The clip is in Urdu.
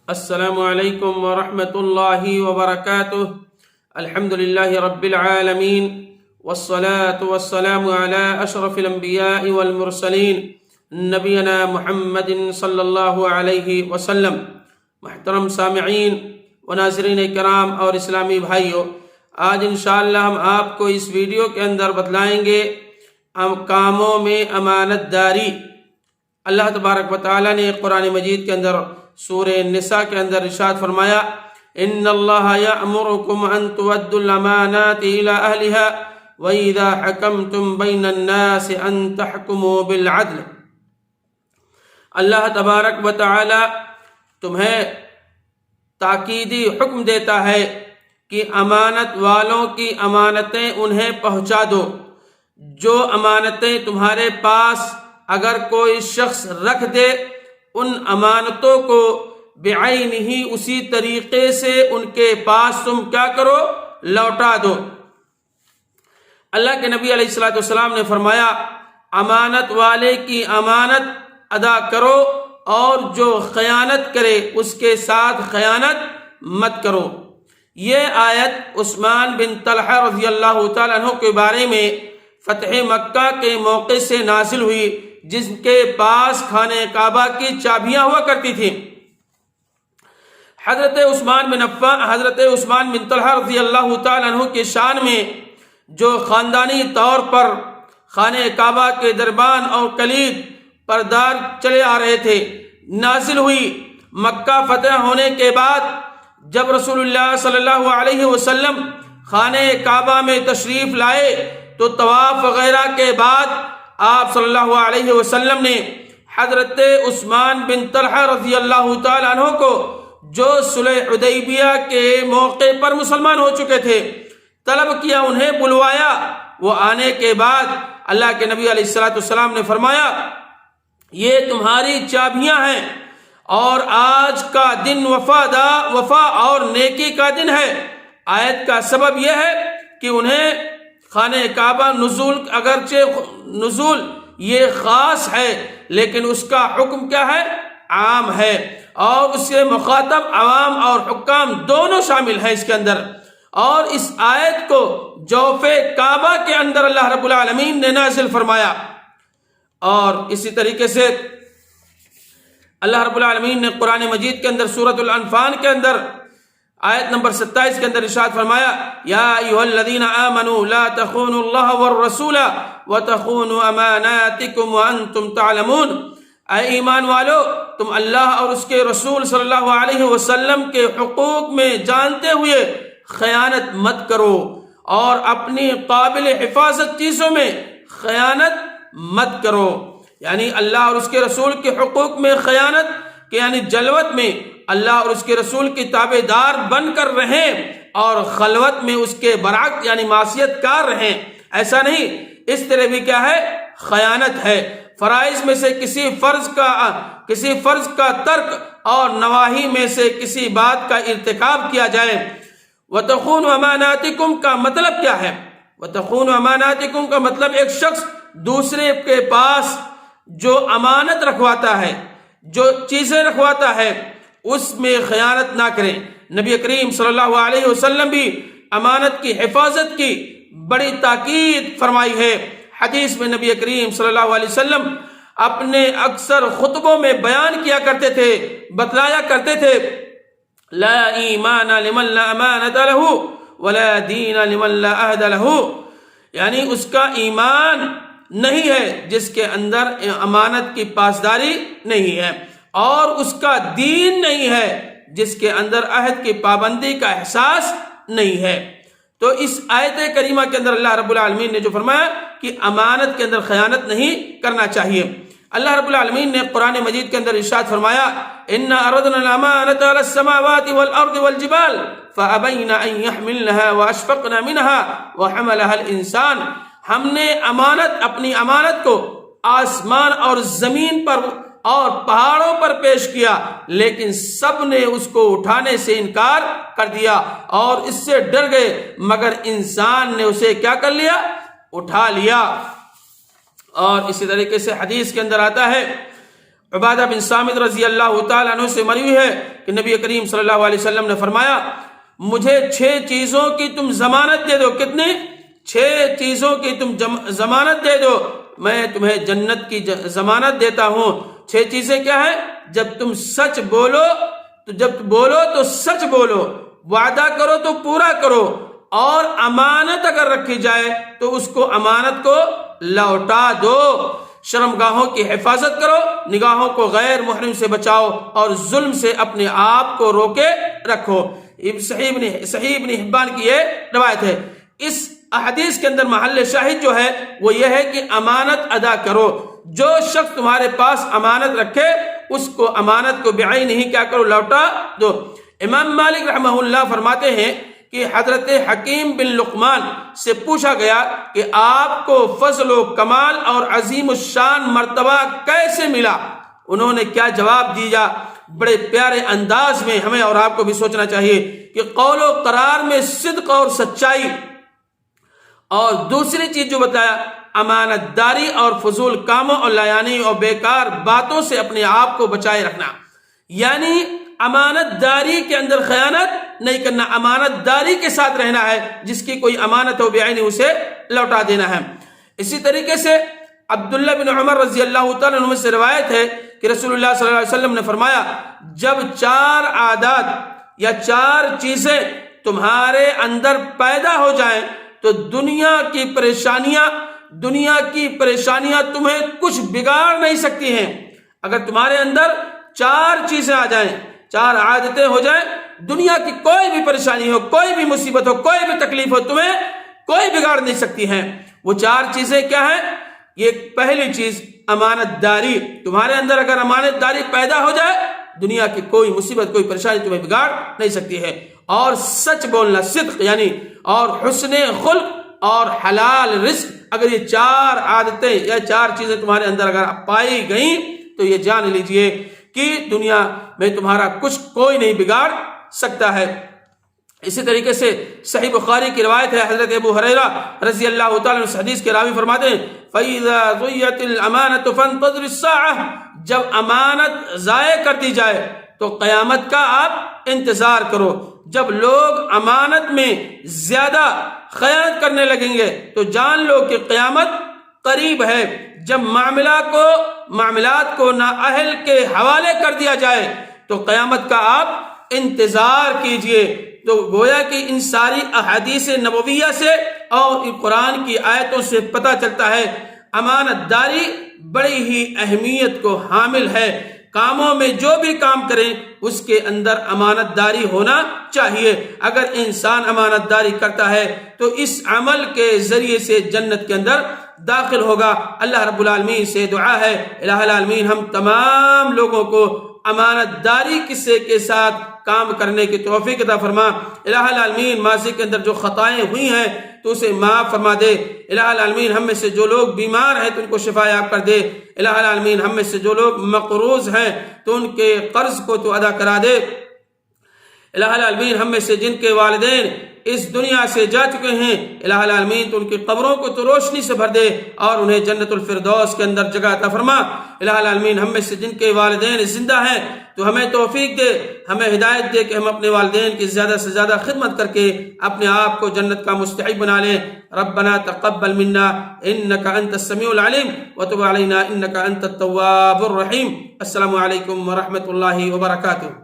السلام علیکم ورحمۃ اللہ وبرکاتہ۔ الحمد للہ رب العالمین والصلاة والسلام علی اشرف الانبیاء والمرسلین نبینا محمد صلی اللہ علیہ وسلم۔ محترم سامعین و ناظرین کرام اور اسلامی بھائیوں، آج انشاءاللہ ہم آپ کو اس ویڈیو کے اندر بتلائیں گے کاموں میں امانت داری۔ اللہ تبارک و تعالیٰ نے قرآن مجید کے اندر سورہ النساء کے اندر ارشاد فرمایا، ان اللہ یأمرکم ان تؤدوا الامانات الی اہلہا وَإِذَا حَكَمْتُمْ بَيْنَ النَّاسِ أَن تَحْكُمُوا بِالْعَدْلِ۔ اللہ تبارک و تعالی تمہیں تاکیدی حکم دیتا ہے کہ امانت والوں کی امانتیں انہیں پہنچا دو۔ جو امانتیں تمہارے پاس اگر کوئی شخص رکھ دے، ان امانتوں کو بعین ہی اسی طریقے سے ان کے پاس تم کیا کرو؟ لوٹا دو۔ اللہ کے نبی علیہ السلام نے فرمایا، امانت والے کی امانت ادا کرو اور جو خیانت کرے اس کے ساتھ خیانت مت کرو۔ یہ آیت عثمان بن طلحہ رضی اللہ تعالیٰ عنہ کے بارے میں فتح مکہ کے موقع سے نازل ہوئی، جس کے پاس خانہ کعبہ کی چابیاں ہوا کرتی تھیں۔ حضرت عثمان بن طلحہ رضی اللہ تعالیٰ عنہ کی شان میں جو خاندانی طور پر خانہ کعبہ کے دربان اور کلید پردار چلے آ رہے تھے، نازل ہوئی۔ مکہ فتح ہونے کے بعد جب رسول اللہ صلی اللہ علیہ وسلم خانہ کعبہ میں تشریف لائے تو طواف وغیرہ کے بعد آپ صلی اللہ علیہ وسلم نے حضرت عثمان بن طلحہ رضی اللہ تعالیٰ عنہ کو، جو صلح حدیبیہ کے موقع پر مسلمان ہو چکے تھے، طلب کیا، انہیں بلوایا۔ وہ آنے کے بعد اللہ کے نبی علیہ السلام نے فرمایا، یہ تمہاری چابیاں ہیں اور آج کا دن وفا اور نیکی کا دن ہے۔ آیت کا سبب یہ ہے کہ انہیں خانہ کعبہ اگرچہ نزول یہ خاص ہے لیکن اس کا حکم کیا ہے؟ عام ہے، اور اس کے مخاطب عوام اور حکام دونوں شامل ہیں اس کے اندر۔ اور اس آیت کو جوف کعبہ کے اندر اللہ رب العالمین نے نازل فرمایا۔ اور اسی طریقے سے اللہ رب العالمین نے قرآن مجید کے اندر سورۃ الانفال کے اندر آیت نمبر 27 کے اندر ارشاد فرمایا، یا ایھا الذین آمنوا لا تخونوا اللہ والرسول وتخونوا اماناتکم وانتم تعلمون۔ اے ایمان والو، تم اللہ اور اس کے رسول صلی اللہ علیہ وسلم کے حقوق میں جانتے ہوئے خیانت مت کرو، اور اپنی قابل حفاظت چیزوں میں خیانت مت کرو۔ یعنی اللہ اور اس کے رسول کے حقوق میں خیانت کہ یعنی جلوت میں اللہ اور اس کے رسول کی تابع دار بن کر رہیں اور خلوت میں اس کے برعکس یعنی معصیت کار رہیں، ایسا نہیں۔ اس طرح بھی کیا ہے؟ خیانت ہے۔ فرائض میں سے کسی فرض کا ترک اور نواہی میں سے کسی بات کا ارتکاب کیا جائے۔ وَتَخُونُ أَمَانَاتِكُمْ کا مطلب کیا ہے؟ وَتَخُونُ أَمَانَاتِكُمْ کا مطلب ایک شخص دوسرے کے پاس جو امانت رکھواتا ہے، جو چیزیں رکھواتا ہے، اس میں خیانت نہ کریں۔ نبی کریم صلی اللہ علیہ وسلم بھی امانت کی حفاظت کی بڑی تاکید فرمائی ہے۔ حدیث میں نبی کریم صلی اللہ علیہ وسلم اپنے اکثر خطبوں میں بیان کیا کرتے تھے، بتلایا کرتے تھے، لا ایمان لمن لا امانت له ولا دین لمن لا عہد له، یعنی اس کا ایمان نہیں ہے جس کے اندر امانت کی پاسداری نہیں ہے، اور اس کا دین نہیں ہے جس کے اندر عہد کی پابندی کا احساس نہیں ہے۔ تو اس آیت کریمہ کے اندر اللہ رب العالمین نے جو فرمایا کہ امانت کے اندر خیانت نہیں کرنا چاہیے۔ اللہ رب العالمین نے قرآن مجید کے اندر ارشاد فرمایا، اِنَّا عَرَضْنَا الْأَمَانَةَ عَلَى السَّمَاوَاتِ وَالْأَرْضِ وَالْجِبَالِ فَأَبَيْنَ أَن يَحْمِلْنَهَا وَأَشْفَقْنَ مِنْهَا وَحَمَلَهَا الْإِنسَانُ۔ ہم نے اپنی امانت کو آسمان اور زمین پر اور پہاڑوں پر پیش کیا، لیکن سب نے اس کو اٹھانے سے انکار کر دیا اور اس سے ڈر گئے، مگر انسان نے اسے کیا کر لیا؟ اٹھا لیا۔ اور اسی طریقے سے حدیث کے اندر آتا ہے، عبادہ بن صامت رضی اللہ تعالیٰ عنہ سے مروی ہے کہ نبی کریم صلی اللہ علیہ وسلم نے فرمایا مجھے 6 چیزوں کی تم ضمانت دے دو. کتنی؟ 6 چیزوں کی تم ضمانت دے دو، میں تمہیں جنت کی ضمانت دیتا ہوں. 6 چیزیں کیا ہیں؟ جب تم سچ بولو تو سچ بولو، وعدہ کرو تو پورا کرو، اور امانت اگر رکھی جائے تو اس کو امانت کو لوٹا دو. شرمگاہوں کی حفاظت کرو، نگاہوں کو غیر محرم سے بچاؤ، اور ظلم سے اپنے آپ کو روکے رکھو. صحیح ابن حبان کی یہ روایت ہے. اس احادیث کے اندر محل شاہد جو ہے وہ یہ ہے کہ امانت ادا کرو. جو شخص تمہارے پاس امانت رکھے اس کو امانت کو بعین ہی کیا کرو؟ لوٹا دو. امام مالک رحمہ اللہ فرماتے ہیں کہ حضرت حکیم بن لقمان سے پوچھا گیا کہ آپ کو فضل و کمال اور عظیم الشان مرتبہ کیسے ملا؟ انہوں نے کیا جواب دیا؟ بڑے پیارے انداز میں ہمیں اور آپ کو بھی سوچنا چاہیے کہ قول و قرار میں صدق اور سچائی، اور دوسری چیز جو بتایا امانت داری اور فضول کاموں اور لایانی اور بیکار باتوں سے اپنے آپ کو بچائے رکھنا. یعنی امانت داری کے اندر خیانت نہیں کرنا، امانت داری کے ساتھ رہنا ہے. جس کی کوئی امانت ہو بعینی اسے لوٹا دینا ہے. اسی طریقے سے عبداللہ بن عمر رضی اللہ تعالیٰ عنہ سے روایت ہے کہ رسول اللہ صلی اللہ علیہ وسلم نے فرمایا جب 4 عادات یا 4 چیزیں تمہارے اندر پیدا ہو جائیں تو دنیا کی پریشانیاں تمہیں کچھ بگاڑ نہیں سکتی ہیں. اگر تمہارے اندر 4 چیزیں آ جائیں، 4 عادتیں ہو جائیں، دنیا کی کوئی بھی پریشانی ہو، کوئی بھی مصیبت ہو، کوئی بھی تکلیف ہو، تمہیں کوئی بگاڑ نہیں سکتی ہیں. وہ 4 چیزیں کیا ہیں؟ یہ پہلی چیز امانت داری. تمہارے اندر اگر امانت داری پیدا ہو جائے دنیا کی کوئی مصیبت، کوئی پریشانی تمہیں بگاڑ نہیں سکتی ہے. اور سچ بولنا، صدق یعنی، اور حسن خلق اور حلال رزق. اگر یہ 4 عادتیں یا 4 چیزیں تمہارے اندر اگر پائی گئیں تو یہ جان لیجئے کہ دنیا میں تمہارا کچھ کوئی نہیں بگاڑ سکتا ہے. اسی طریقے سے صحیح بخاری کی روایت ہے، حضرت ابو ہریرہ رضی اللہ تعالیٰ عنہ حدیث کے راوی فرماتے ہیں فَإِذَا ضُيَّتِ الْأَمَانَةُ فَانْتَظِرِ السَّاعَةَ، جب امانت ضائع کر دی جائے تو قیامت کا آپ انتظار کرو. جب لوگ امانت میں زیادہ خیانت کرنے لگیں گے تو جان لو کہ قیامت قریب ہے. جب معاملات کو نااہل کے حوالے کر دیا جائے تو قیامت کا آپ انتظار کیجئے. تو گویا کہ ان ساری احادیث نبویہ سے اور قرآن کی آیتوں سے پتہ چلتا ہے امانت داری بڑی ہی اہمیت کو حامل ہے. کاموں میں جو بھی کام کریں اس کے اندر امانت داری ہونا چاہیے. اگر انسان امانت داری کرتا ہے تو اس عمل کے ذریعے سے جنت کے اندر داخل ہوگا. اللہ رب العالمین سے دعا ہے الہ العالمین ہم تمام لوگوں کو امانت داری کے ساتھ کام کرنے کی توفیق عطا فرما. الہ العالمین ماضی کے اندر جو خطائیں ہوئی ہیں تو اسے معاف فرما دے. الہ العالمین ہم میں سے جو لوگ بیمار ہیں تو ان کو شفا یاب کر دے. الہ العالمین ہم میں سے جو لوگ مقروض ہیں تو ان کے قرض کو تو ادا کرا دے. الہ العالمین ہم میں سے جن کے والدین اس دنیا سے جا چکے ہیں الہ العالمین تو ان کی قبروں کو تو روشنی سے بھر دے اور انہیں جنت الفردوس کے اندر جگہ عطا فرما. الہ العالمین ہم میں سے جن کے والدین زندہ ہیں تو ہمیں توفیق دے، ہمیں ہدایت دے کہ ہم اپنے والدین کی زیادہ سے زیادہ خدمت کر کے اپنے آپ کو جنت کا مستحق بنا لیں. ربنا تقبل منا انك انت السميع العليم وتب علينا انك انت التواب الرحيم. السلام علیکم ورحمۃ اللہ وبرکاتہ.